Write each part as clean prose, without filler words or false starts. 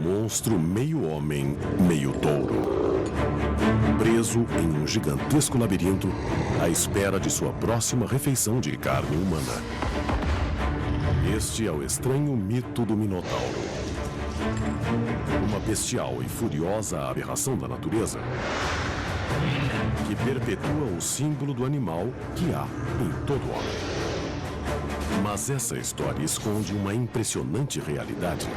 monstro meio homem, meio touro. Preso em um gigantesco labirinto, à espera de sua próxima refeição de carne humana. Este é o estranho mito do Minotauro. Uma bestial e furiosa aberração da natureza que perpetua o símbolo do animal que há em todo homem. Mas essa história esconde uma impressionante realidade.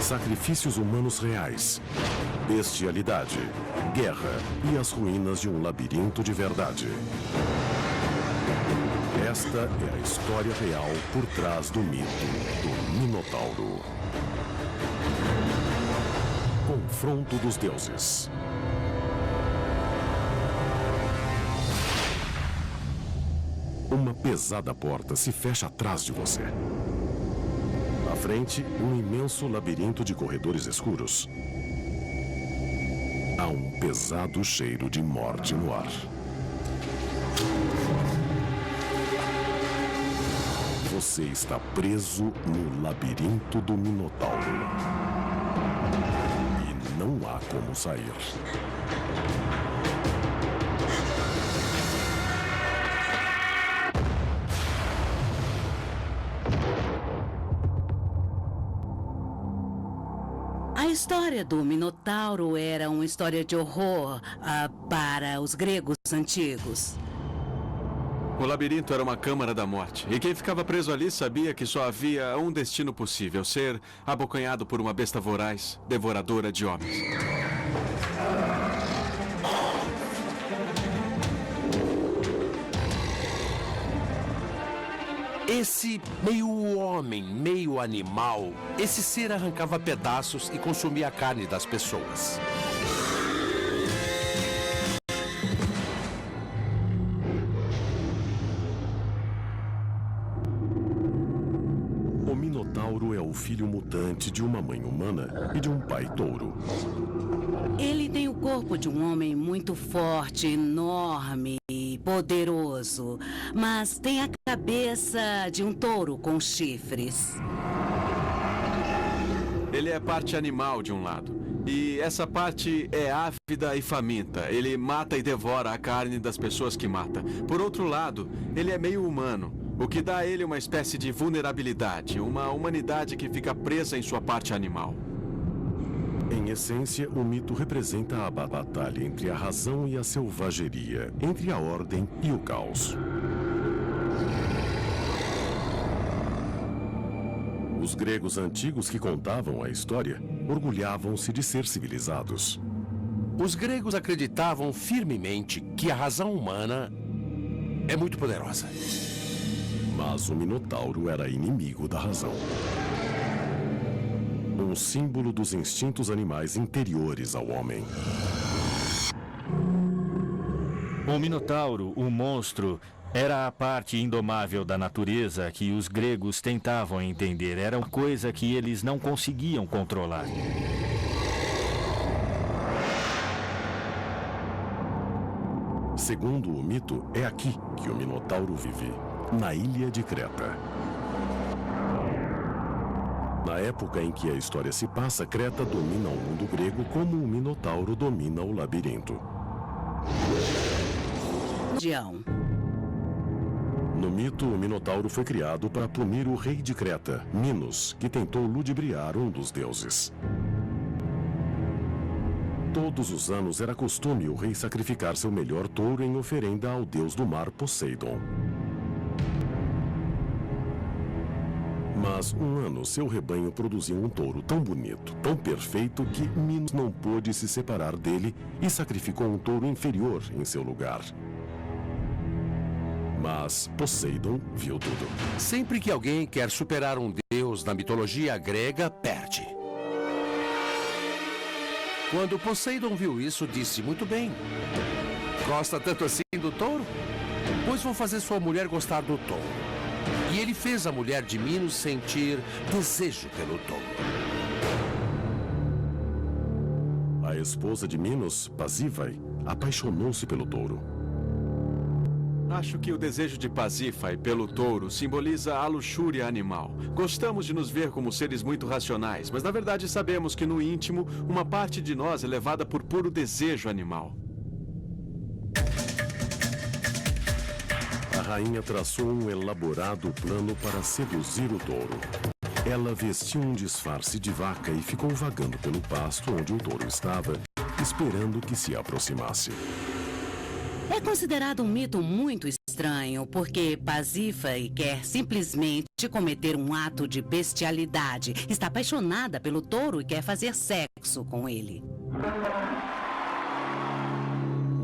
Sacrifícios humanos reais, bestialidade, guerra e as ruínas de um labirinto de verdade. Esta é a história real por trás do mito do Minotauro. Confronto dos deuses. Uma pesada porta se fecha atrás de você. À frente, um imenso labirinto de corredores escuros. Há um pesado cheiro de morte no ar. Você está preso no labirinto do Minotauro. E não há como sair. A história do Minotauro era uma história de horror para os gregos antigos. O labirinto era uma câmara da morte, e quem ficava preso ali sabia que só havia um destino possível: ser abocanhado por uma besta voraz, devoradora de homens. Esse meio homem, meio animal, esse ser arrancava pedaços e consumia a carne das pessoas. O Minotauro é o filho mutante de uma mãe humana e de um pai touro. Ele tem o corpo de um homem muito forte, enorme e poderoso, mas tem a cabeça de um touro com chifres. Ele é parte animal de um lado, e essa parte é ávida e faminta. Ele mata e devora a carne das pessoas que mata. Por outro lado, ele é meio humano, o que dá a ele uma espécie de vulnerabilidade, uma humanidade que fica presa em sua parte animal. Em essência, o mito representa a batalha entre a razão e a selvageria, entre a ordem e o caos. Os gregos antigos que contavam a história orgulhavam-se de ser civilizados. Os gregos acreditavam firmemente que a razão humana é muito poderosa. Mas o Minotauro era inimigo da razão. Um símbolo dos instintos animais interiores ao homem. O Minotauro, o monstro, era a parte indomável da natureza que os gregos tentavam entender. Era uma coisa que eles não conseguiam controlar. Segundo o mito, é aqui que o Minotauro vive, na ilha de Creta. Na época em que a história se passa, Creta domina o mundo grego como o Minotauro domina o labirinto. No mito, o Minotauro foi criado para punir o rei de Creta, Minos, que tentou ludibriar um dos deuses. Todos os anos era costume o rei sacrificar seu melhor touro em oferenda ao deus do mar, Poseidon. Mas um ano, seu rebanho produziu um touro tão bonito, tão perfeito, que Minos não pôde se separar dele e sacrificou um touro inferior em seu lugar. Mas Poseidon viu tudo. Sempre que alguém quer superar um deus na mitologia grega, perde. Quando Poseidon viu isso, disse: muito bem. Gosta tanto assim do touro? Pois vou fazer sua mulher gostar do touro. E ele fez a mulher de Minos sentir desejo pelo touro. A esposa de Minos, Pasífae, apaixonou-se pelo touro. Acho que o desejo de Pasífae pelo touro simboliza a luxúria animal. Gostamos de nos ver como seres muito racionais, mas na verdade sabemos que no íntimo, uma parte de nós é levada por puro desejo animal. A rainha traçou um elaborado plano para seduzir o touro. Ela vestiu um disfarce de vaca e ficou vagando pelo pasto onde o touro estava, esperando que se aproximasse. É considerado um mito muito estranho, porque Pasífae quer simplesmente cometer um ato de bestialidade. Está apaixonada pelo touro e quer fazer sexo com ele.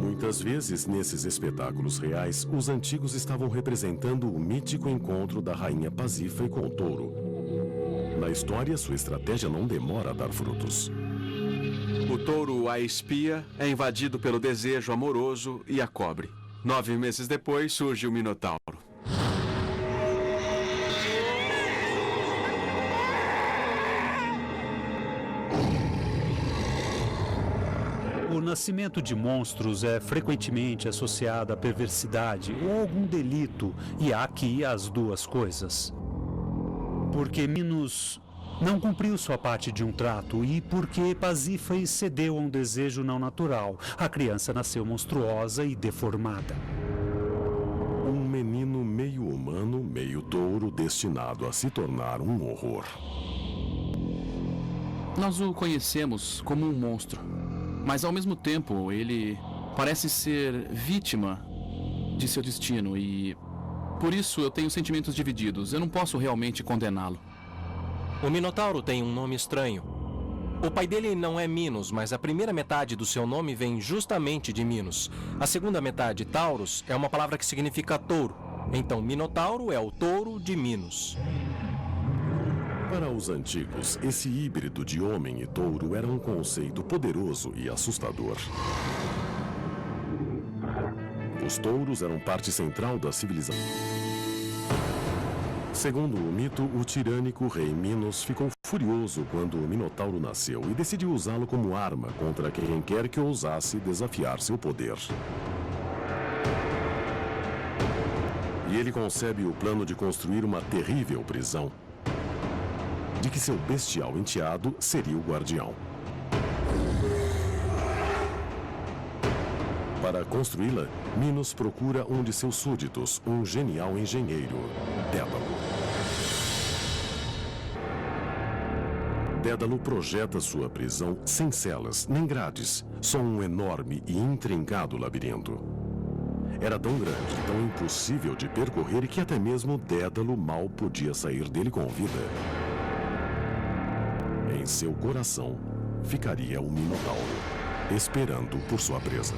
Muitas vezes, nesses espetáculos reais, os antigos estavam representando o mítico encontro da rainha Pasífae com o touro. Na história, sua estratégia não demora a dar frutos. O touro a espia, é invadido pelo desejo amoroso e a cobre. 9 meses depois, surge o Minotauro. O nascimento de monstros é frequentemente associado à perversidade ou algum delito, e há aqui as duas coisas. Porque Minos não cumpriu sua parte de um trato e porque Pasífae cedeu a um desejo não natural. A criança nasceu monstruosa e deformada. Um menino meio humano, meio touro, destinado a se tornar um horror. Nós o conhecemos como um monstro, mas ao mesmo tempo ele parece ser vítima de seu destino e por isso eu tenho sentimentos divididos. Eu não posso realmente condená-lo. O Minotauro tem um nome estranho. O pai dele não é Minos, mas a primeira metade do seu nome vem justamente de Minos. A segunda metade, Taurus, é uma palavra que significa touro. Então, Minotauro é o touro de Minos. Para os antigos, esse híbrido de homem e touro era um conceito poderoso e assustador. Os touros eram parte central da civilização. Segundo o mito, o tirânico rei Minos ficou furioso quando o Minotauro nasceu e decidiu usá-lo como arma contra quem quer que ousasse desafiar seu poder. E ele concebe o plano de construir uma terrível prisão, de que seu bestial enteado seria o guardião. Para construí-la, Minos procura um de seus súditos, um genial engenheiro, Dédalo. Dédalo projeta sua prisão sem celas nem grades, só um enorme e intrincado labirinto. Era tão grande, tão impossível de percorrer que até mesmo Dédalo mal podia sair dele com vida. Em seu coração ficaria o Minotauro, esperando por sua presa.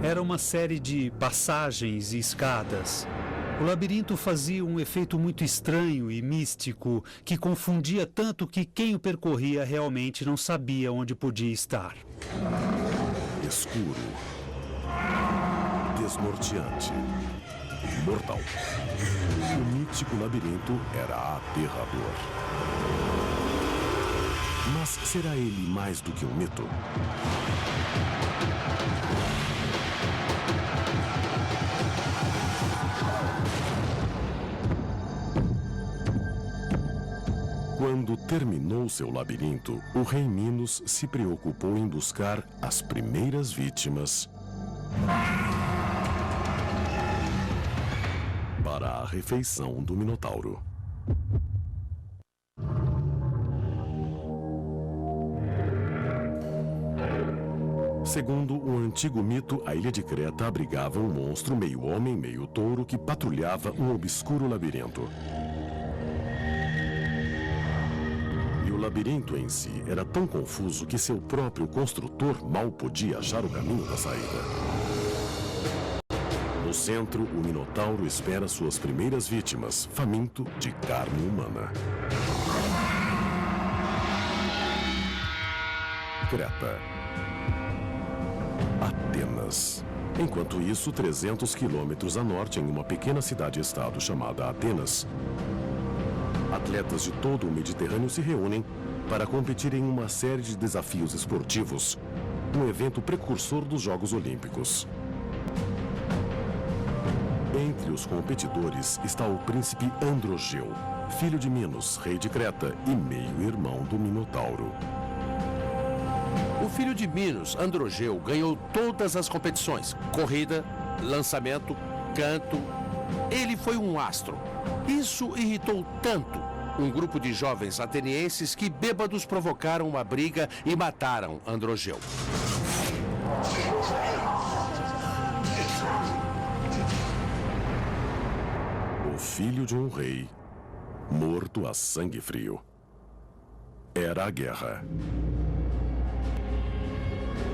Era uma série de passagens e escadas. O labirinto fazia um efeito muito estranho e místico que confundia tanto que quem o percorria realmente não sabia onde podia estar. Escuro, desnorteante, mortal. O mítico labirinto era aterrador. Mas será ele mais do que um mito? Quando terminou seu labirinto, o rei Minos se preocupou em buscar as primeiras vítimas para a refeição do Minotauro. Segundo o antigo mito, a ilha de Creta abrigava um monstro meio homem, meio touro que patrulhava um obscuro labirinto. O labirinto em si era tão confuso que seu próprio construtor mal podia achar o caminho da saída. No centro, o Minotauro espera suas primeiras vítimas, faminto de carne humana. Creta. Atenas. Enquanto isso, 300 quilômetros a norte, em uma pequena cidade-estado chamada Atenas, atletas de todo o Mediterrâneo se reúnem para competir em uma série de desafios esportivos, um evento precursor dos Jogos Olímpicos. Entre os competidores está o príncipe Androgeu, filho de Minos, rei de Creta e meio-irmão do Minotauro. O filho de Minos, Androgeu, ganhou todas as competições: corrida, lançamento, canto. Ele foi um astro. Isso irritou tanto um grupo de jovens atenienses que bêbados provocaram uma briga e mataram Androgeu. O filho de um rei, morto a sangue frio. Era a guerra.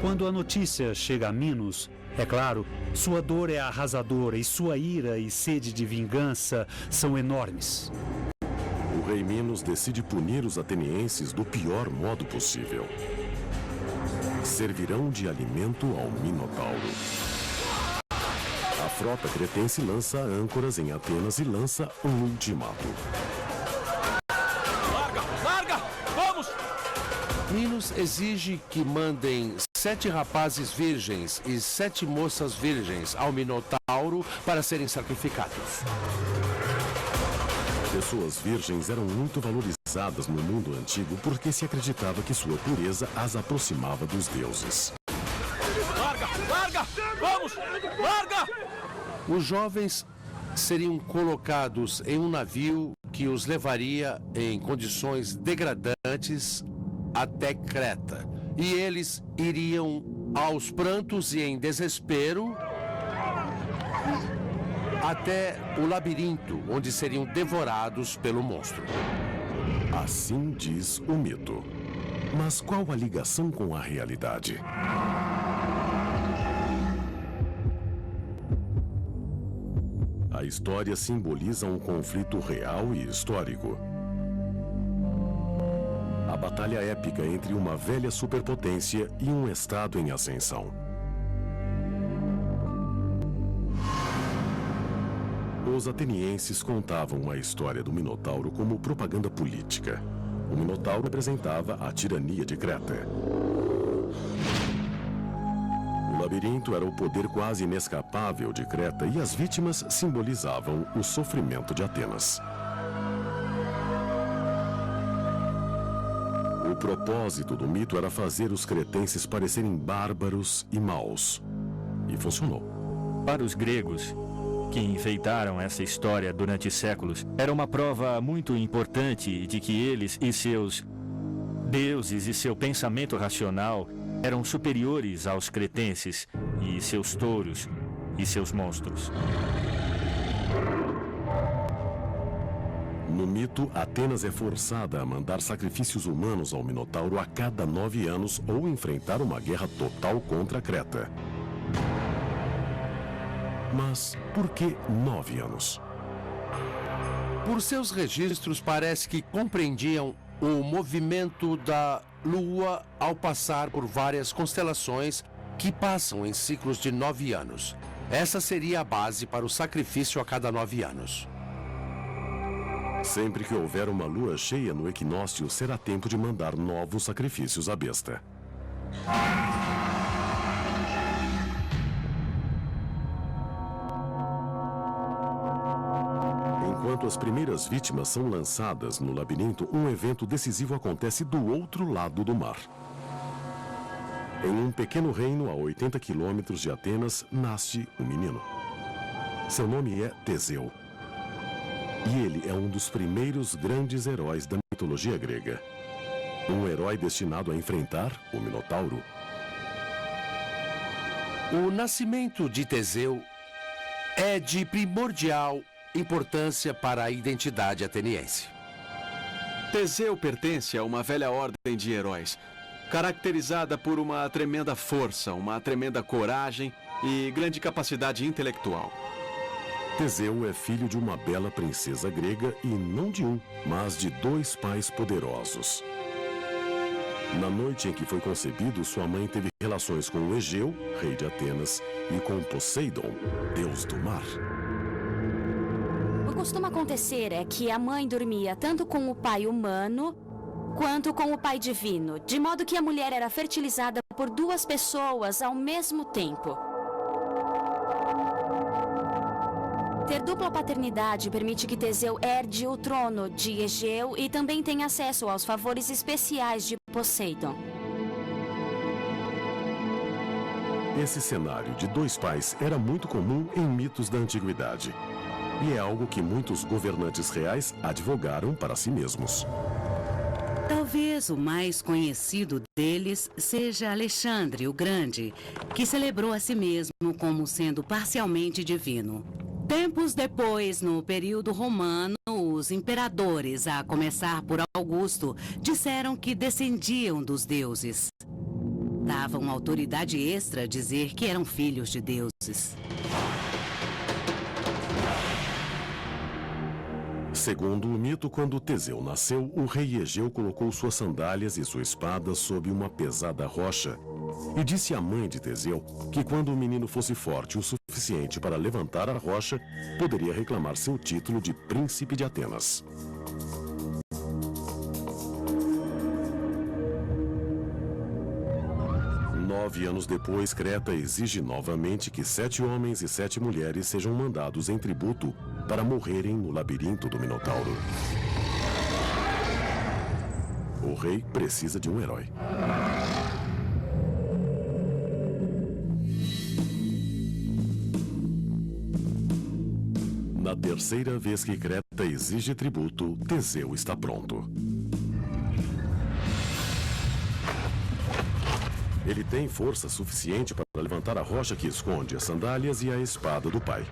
Quando a notícia chega a Minos, é claro, sua dor é arrasadora e sua ira e sede de vingança são enormes. O rei Minos decide punir os atenienses do pior modo possível. Servirão de alimento ao Minotauro. A frota cretense lança âncoras em Atenas e lança um ultimato. Larga! Vamos! Minos exige que mandem 7 rapazes virgens e 7 moças virgens ao Minotauro para serem sacrificados. Pessoas virgens eram muito valorizadas no mundo antigo porque se acreditava que sua pureza as aproximava dos deuses. Larga! Vamos! Larga! Os jovens seriam colocados em um navio que os levaria em condições degradantes até Creta. E eles iriam aos prantos e em desespero até o labirinto, onde seriam devorados pelo monstro. Assim diz o mito. Mas qual a ligação com a realidade? A história simboliza um conflito real e histórico. A batalha épica entre uma velha superpotência e um estado em ascensão. Os atenienses contavam a história do Minotauro como propaganda política. O Minotauro representava a tirania de Creta. O labirinto era o poder quase inescapável de Creta e as vítimas simbolizavam o sofrimento de Atenas. O propósito do mito era fazer os cretenses parecerem bárbaros e maus. E funcionou. Para os gregos, que enfeitaram essa história durante séculos, era uma prova muito importante de que eles e seus deuses e seu pensamento racional eram superiores aos cretenses e seus touros e seus monstros. No mito, Atenas é forçada a mandar sacrifícios humanos ao Minotauro a cada 9 anos ou enfrentar uma guerra total contra Creta. Mas por que 9 anos? Por seus registros, parece que compreendiam o movimento da Lua ao passar por várias constelações que passam em ciclos de 9 anos. Essa seria a base para o sacrifício a cada 9 anos. Sempre que houver uma lua cheia no equinócio, será tempo de mandar novos sacrifícios à besta. Enquanto as primeiras vítimas são lançadas no labirinto, um evento decisivo acontece do outro lado do mar. Em um pequeno reino a 80 quilômetros de Atenas, nasce um menino. Seu nome é Teseu. E ele é um dos primeiros grandes heróis da mitologia grega. Um herói destinado a enfrentar o Minotauro. O nascimento de Teseu é de primordial importância para a identidade ateniense. Teseu pertence a uma velha ordem de heróis, caracterizada por uma tremenda força, uma tremenda coragem e grande capacidade intelectual. Teseu é filho de uma bela princesa grega e não de um, mas de 2 pais poderosos. Na noite em que foi concebido, sua mãe teve relações com Egeu, rei de Atenas, e com Poseidon, deus do mar. O que costuma acontecer é que a mãe dormia tanto com o pai humano quanto com o pai divino, de modo que a mulher era fertilizada por 2 pessoas ao mesmo tempo. Ter dupla paternidade permite que Teseu herde o trono de Egeu e também tenha acesso aos favores especiais de Poseidon. Esse cenário de dois pais era muito comum em mitos da antiguidade. E é algo que muitos governantes reais advogaram para si mesmos. Talvez o mais conhecido deles seja Alexandre o Grande, que celebrou a si mesmo como sendo parcialmente divino. Tempos depois, no período romano, os imperadores, a começar por Augusto, disseram que descendiam dos deuses. Davam autoridade extra a dizer que eram filhos de deuses. Segundo o mito, quando Teseu nasceu, o rei Egeu colocou suas sandálias e sua espada sob uma pesada rocha e disse à mãe de Teseu que quando o menino fosse forte o suficiente para levantar a rocha, poderia reclamar seu título de príncipe de Atenas. Nove anos depois, Creta exige novamente que 7 homens e 7 mulheres sejam mandados em tributo para morrerem no labirinto do Minotauro. O rei precisa de um herói. Na terceira vez que Creta exige tributo, Teseu está pronto. Ele tem força suficiente para levantar a rocha que esconde as sandálias e a espada do pai.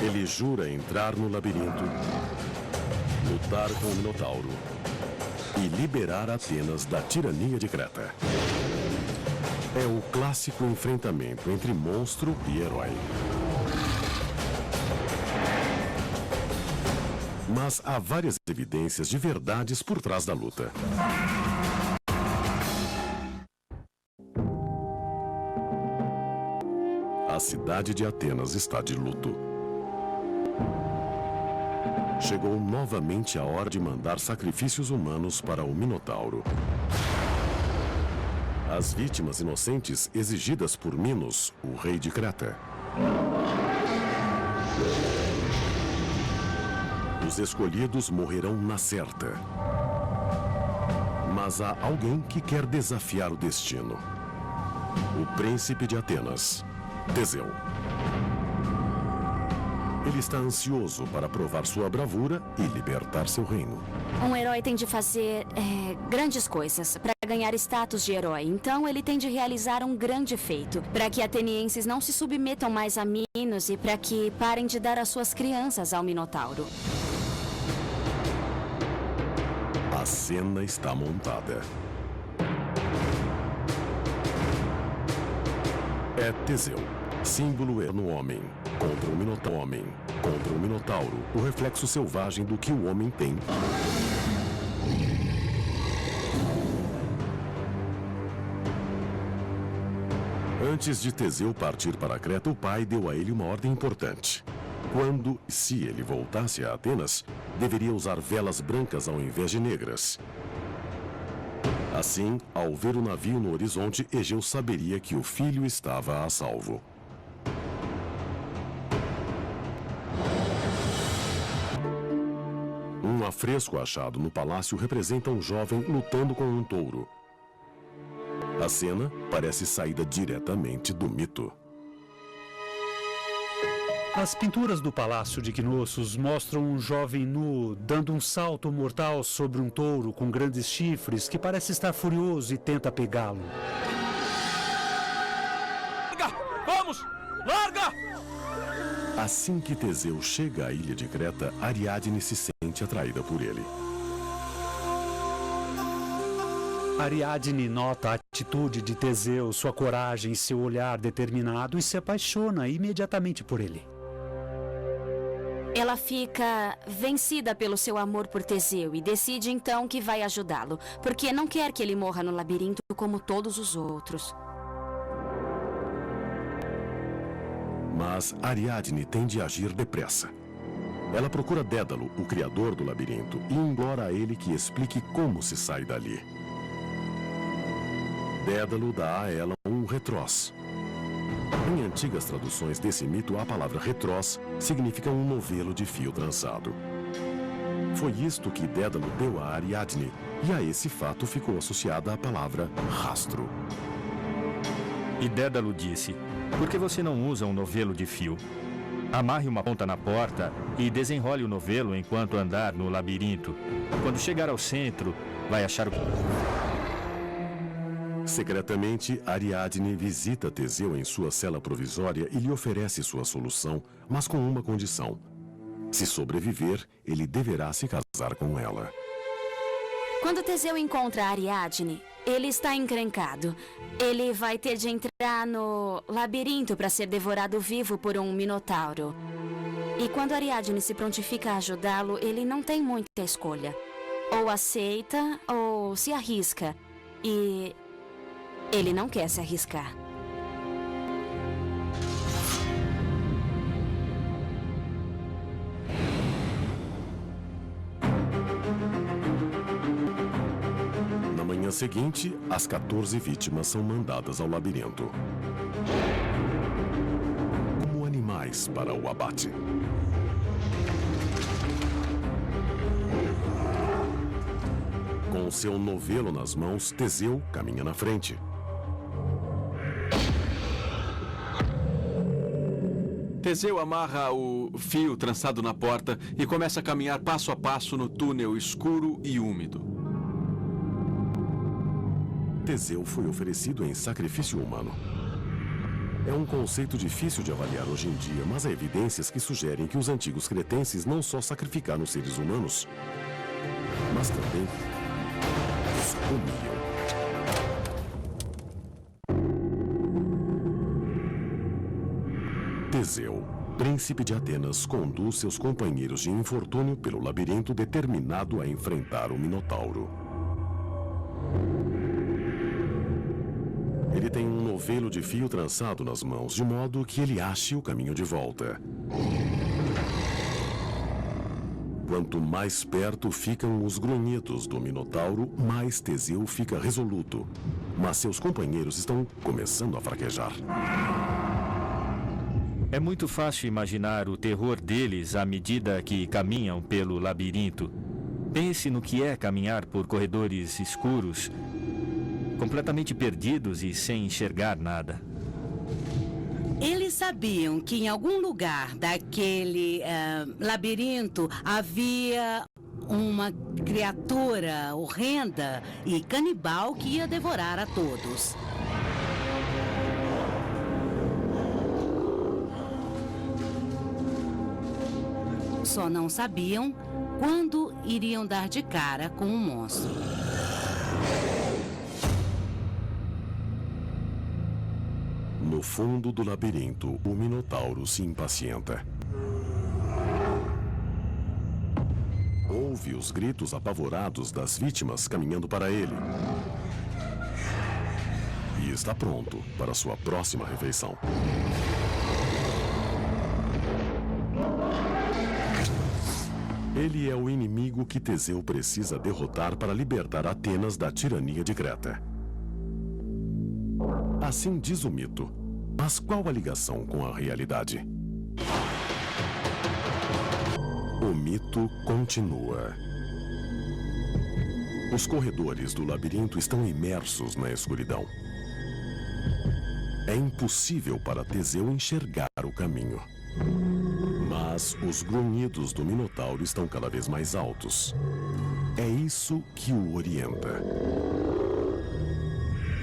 Ele jura entrar no labirinto, lutar com o Minotauro e liberar Atenas da tirania de Creta. É o clássico enfrentamento entre monstro e herói. Mas há várias evidências de verdades por trás da luta. A cidade de Atenas está de luto. Chegou novamente a hora de mandar sacrifícios humanos para o Minotauro. As vítimas inocentes exigidas por Minos, o rei de Creta. Os escolhidos morrerão na certa. Mas há alguém que quer desafiar o destino. O príncipe de Atenas, Teseu. Ele está ansioso para provar sua bravura e libertar seu reino. Um herói tem de fazer grandes coisas para ganhar status de herói. Então ele tem de realizar um grande feito para que atenienses não se submetam mais a Minos e para que parem de dar as suas crianças ao Minotauro. A cena está montada. É Teseu, símbolo no homem, contra o Minotauro, o reflexo selvagem do que o homem tem. Antes de Teseu partir para Creta, o pai deu a ele uma ordem importante. Quando, se ele voltasse a Atenas, deveria usar velas brancas ao invés de negras. Assim, ao ver o navio no horizonte, Egeu saberia que o filho estava a salvo. Um afresco achado no palácio representa um jovem lutando com um touro. A cena parece saída diretamente do mito. As pinturas do Palácio de Knossos mostram um jovem nu dando um salto mortal sobre um touro com grandes chifres que parece estar furioso e tenta pegá-lo. Larga! Vamos! Larga! Assim que Teseu chega à ilha de Creta, Ariadne se sente atraída por ele. Ariadne nota a atitude de Teseu, sua coragem, seu olhar determinado e se apaixona imediatamente por ele. Ela fica vencida pelo seu amor por Teseu e decide então que vai ajudá-lo, porque não quer que ele morra no labirinto como todos os outros. Mas Ariadne tem de agir depressa. Ela procura Dédalo, o criador do labirinto, e implora a ele que explique como se sai dali. Dédalo dá a ela um retroz. Em antigas traduções desse mito, a palavra retroz significa um novelo de fio trançado. Foi isto que Dédalo deu a Ariadne, e a esse fato ficou associada a palavra rastro. E Dédalo disse: por que você não usa um novelo de fio? Amarre uma ponta na porta e desenrole o novelo enquanto andar no labirinto. Quando chegar ao centro, vai achar o... Secretamente, Ariadne visita Teseu em sua cela provisória e lhe oferece sua solução, mas com uma condição. Se sobreviver, ele deverá se casar com ela. Quando Teseu encontra Ariadne, ele está encrencado. Ele vai ter de entrar no labirinto para ser devorado vivo por um minotauro. E quando Ariadne se prontifica a ajudá-lo, ele não tem muita escolha. Ou aceita ou se arrisca. E ele não quer se arriscar. Na manhã seguinte, as 14 vítimas são mandadas ao labirinto. Como animais para o abate. Com seu novelo nas mãos, Teseu caminha na frente. Teseu amarra o fio trançado na porta e começa a caminhar passo a passo no túnel escuro e úmido. Teseu foi oferecido em sacrifício humano. É um conceito difícil de avaliar hoje em dia, mas há evidências que sugerem que os antigos cretenses não só sacrificaram seres humanos, mas também os comiam. Teseu, príncipe de Atenas, conduz seus companheiros de infortúnio pelo labirinto determinado a enfrentar o Minotauro. Ele tem um novelo de fio trançado nas mãos, de modo que ele ache o caminho de volta. Quanto mais perto ficam os grunhidos do Minotauro, mais Teseu fica resoluto. Mas seus companheiros estão começando a fraquejar. É muito fácil imaginar o terror deles à medida que caminham pelo labirinto. Pense no que é caminhar por corredores escuros, completamente perdidos e sem enxergar nada. Eles sabiam que em algum lugar daquele labirinto havia uma criatura horrenda e canibal que ia devorar a todos. Só não sabiam quando iriam dar de cara com o monstro. No fundo do labirinto, o Minotauro se impacienta. Ouve os gritos apavorados das vítimas caminhando para ele. E está pronto para sua próxima refeição. Ele é o inimigo que Teseu precisa derrotar para libertar Atenas da tirania de Creta. Assim diz o mito. Mas qual a ligação com a realidade? O mito continua. Os corredores do labirinto estão imersos na escuridão. É impossível para Teseu enxergar o caminho. Mas os grunhidos do Minotauro estão cada vez mais altos. É isso que o orienta.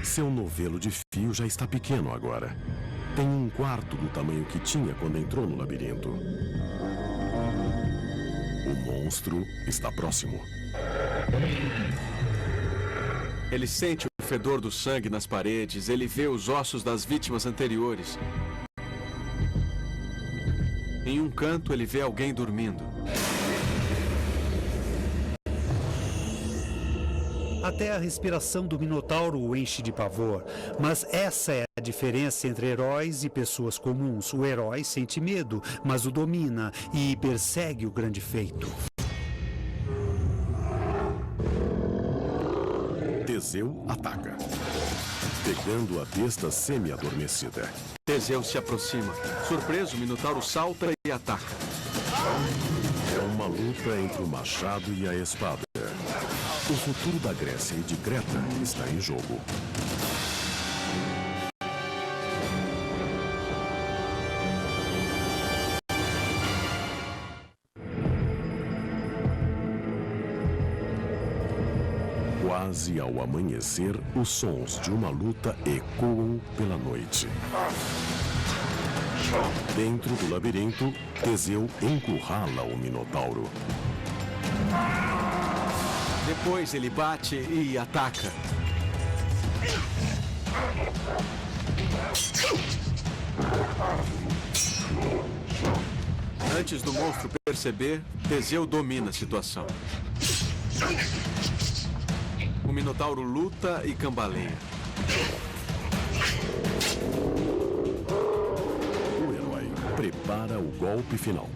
Seu novelo de fio já está pequeno agora. Tem um quarto do tamanho que tinha quando entrou no labirinto. O monstro está próximo. Ele sente o fedor do sangue nas paredes, ele vê os ossos das vítimas anteriores. Em um canto, ele vê alguém dormindo. Até a respiração do Minotauro o enche de pavor. Mas essa é a diferença entre heróis e pessoas comuns. O herói sente medo, mas o domina e persegue o grande feito. Teseu ataca. pegando a besta semi-adormecida. Teseu se aproxima. Surpreso, o Minotauro salta e ataca. É uma luta entre o machado e a espada. O futuro da Grécia e de Creta está em jogo. Quase ao amanhecer, os sons de uma luta ecoam pela noite. Dentro do labirinto, Teseu encurrala o Minotauro. Depois ele bate e ataca. Antes do monstro perceber, Teseu domina a situação. O Minotauro luta e cambaleia. O herói prepara o golpe final.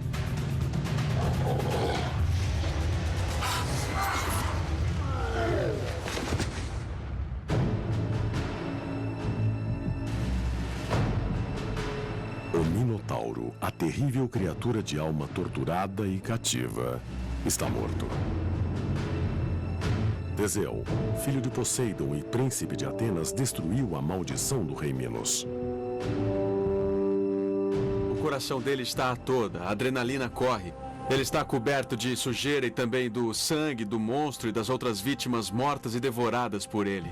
O Minotauro, a terrível criatura de alma torturada e cativa, está morto. Teseu, filho de Poseidon e príncipe de Atenas, destruiu a maldição do rei Minos. O coração dele está a toda, a adrenalina corre. Ele está coberto de sujeira e também do sangue do monstro e das outras vítimas mortas e devoradas por ele.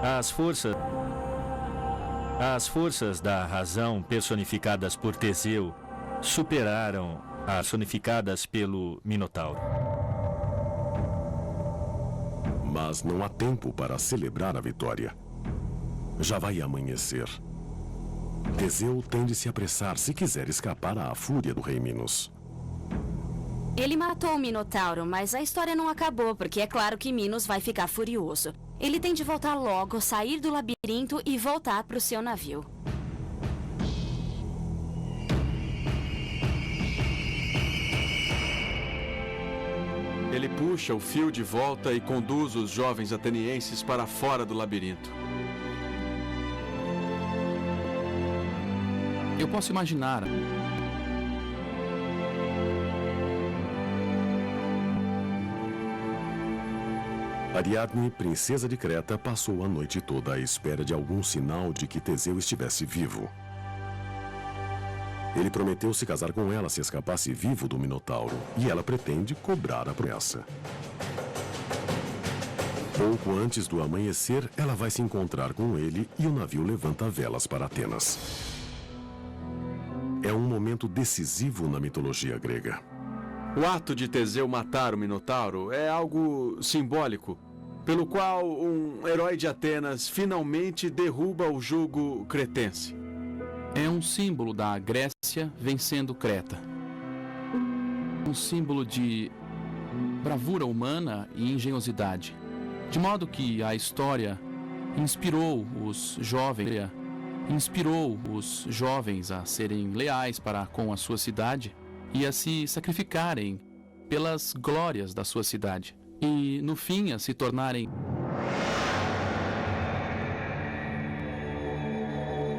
As forças da razão personificadas por Teseu superaram as personificadas pelo Minotauro. Mas não há tempo para celebrar a vitória. Já vai amanhecer. Teseu tem de se apressar se quiser escapar à fúria do rei Minos. Ele matou o Minotauro, mas a história não acabou, porque é claro que Minos vai ficar furioso. Ele tem de voltar logo, sair do labirinto e voltar para o seu navio. Ele puxa o fio de volta e conduz os jovens atenienses para fora do labirinto. Eu posso imaginar. Ariadne, princesa de Creta, passou a noite toda à espera de algum sinal de que Teseu estivesse vivo. Ele prometeu se casar com ela se escapasse vivo do Minotauro, e ela pretende cobrar a promessa. Pouco antes do amanhecer, ela vai se encontrar com ele e o navio levanta velas para Atenas. É um momento decisivo na mitologia grega. O ato de Teseu matar o Minotauro é algo simbólico, pelo qual um herói de Atenas finalmente derruba o jugo cretense. É um símbolo da Grécia vencendo Creta. Um símbolo de bravura humana e engenhosidade. De modo que a história inspirou os jovens a serem leais para com a sua cidade e a se sacrificarem pelas glórias da sua cidade. E, no fim, a se tornarem...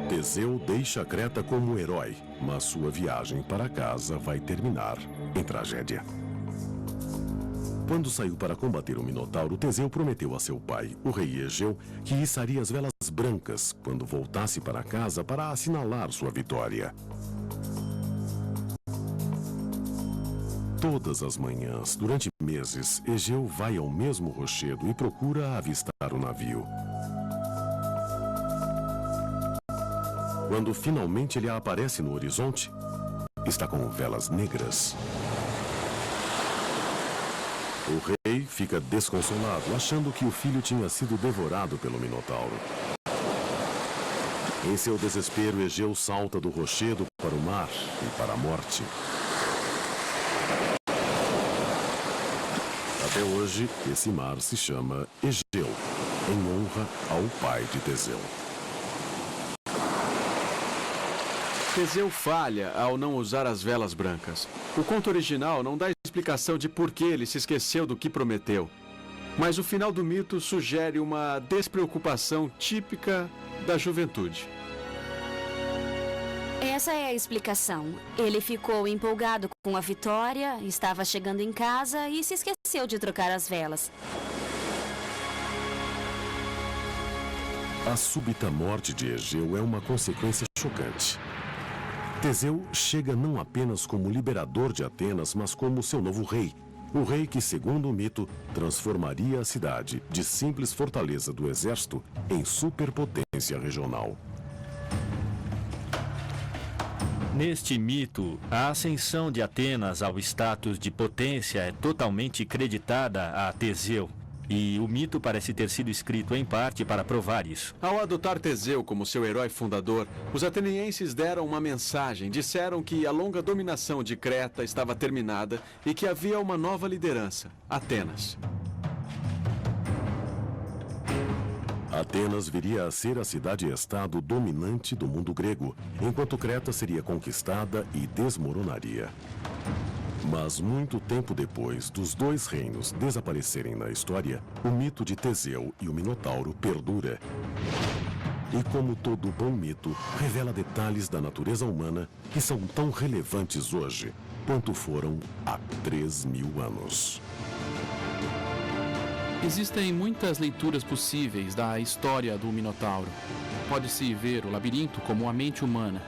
Teseu deixa Creta como herói, mas sua viagem para casa vai terminar em tragédia. Quando saiu para combater o Minotauro, Teseu prometeu a seu pai, o rei Egeu, que içaria as velas brancas quando voltasse para casa para assinalar sua vitória. Todas as manhãs, durante meses, Egeu vai ao mesmo rochedo e procura avistar o navio. Quando finalmente ele aparece no horizonte, está com velas negras. O rei fica desconsolado, achando que o filho tinha sido devorado pelo Minotauro. Em seu desespero, Egeu salta do rochedo para o mar e para a morte. Até hoje, esse mar se chama Egeu, em honra ao pai de Teseu. Teseu falha ao não usar as velas brancas. O conto original não dá explicação de por que ele se esqueceu do que prometeu. Mas o final do mito sugere uma despreocupação típica da juventude. Essa é a explicação. Ele ficou empolgado com a vitória, estava chegando em casa e se esqueceu de trocar as velas. A súbita morte de Egeu é uma consequência chocante. Teseu chega não apenas como liberador de Atenas, mas como seu novo rei. O rei que, segundo o mito, transformaria a cidade de simples fortaleza do exército em superpotência regional. Neste mito, a ascensão de Atenas ao status de potência é totalmente creditada a Teseu. E o mito parece ter sido escrito em parte para provar isso. Ao adotar Teseu como seu herói fundador, os atenienses deram uma mensagem. Disseram que a longa dominação de Creta estava terminada e que havia uma nova liderança, Atenas. Atenas viria a ser a cidade-estado dominante do mundo grego, enquanto Creta seria conquistada e desmoronaria. Mas muito tempo depois dos dois reinos desaparecerem na história, o mito de Teseu e o Minotauro perdura. E como todo bom mito, revela detalhes da natureza humana que são tão relevantes hoje quanto foram há 3.000 anos. Existem muitas leituras possíveis da história do Minotauro. Pode-se ver o labirinto como a mente humana.